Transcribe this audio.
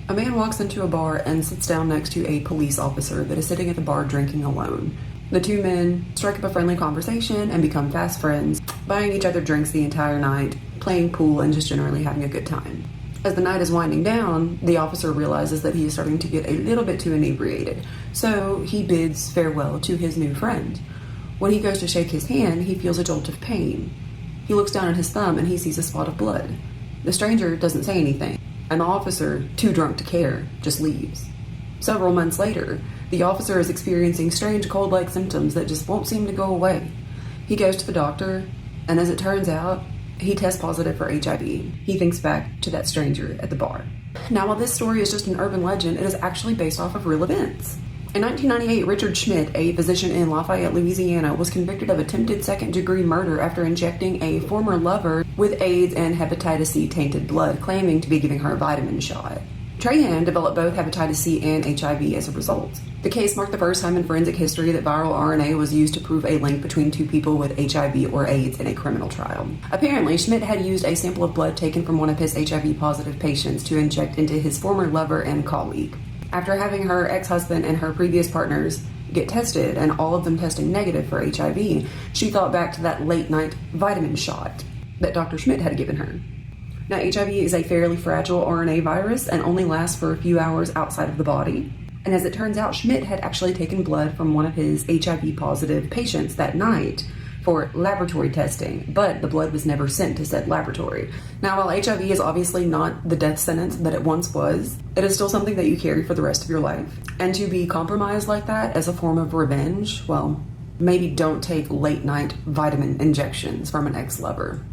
A man walks into a bar and sits down next to a police officer that is sitting at the bar drinking alone. The two men strike up a friendly conversation and become fast friends, buying each other drinks the entire night, playing pool, and just generally having a good time. As the night is winding down, the officer realizes that he is starting to get a little bit too inebriated, so he bids farewell to his new friend. When he goes to shake his hand, he feels a jolt of pain. He looks down at his thumb and he sees a spot of blood. The stranger doesn't say anything, and the officer, too drunk to care, just leaves. Several months later, the officer is experiencing strange cold-like symptoms that just won't seem to go away. He goes to the doctor, and as it turns out, he tests positive for HIV. He thinks back to that stranger at the bar. Now, while this story is just an urban legend, it is actually based off of real events. In 1998, Richard Schmidt, a physician in Lafayette, Louisiana, was convicted of attempted second-degree murder after injecting a former lover with AIDS and hepatitis C tainted blood, claiming to be giving her a vitamin shot. Trahan developed both hepatitis C and HIV as a result. The case marked the first time in forensic history that viral RNA was used to prove a link between two people with HIV or AIDS in a criminal trial. Apparently, Schmidt had used a sample of blood taken from one of his HIV-positive patients to inject into his former lover and colleague. After having her ex-husband and her previous partners get tested, and all of them testing negative for HIV, she thought back to that late-night vitamin shot that Dr. Schmidt had given her. Now, HIV is a fairly fragile RNA virus and only lasts for a few hours outside of the body. And as it turns out, Schmidt had actually taken blood from one of his HIV-positive patients that night for laboratory testing, but the blood was never sent to said laboratory. Now, while HIV is obviously not the death sentence that it once was, it is still something that you carry for the rest of your life. And to be compromised like that as a form of revenge, well, maybe don't take late-night vitamin injections from an ex-lover.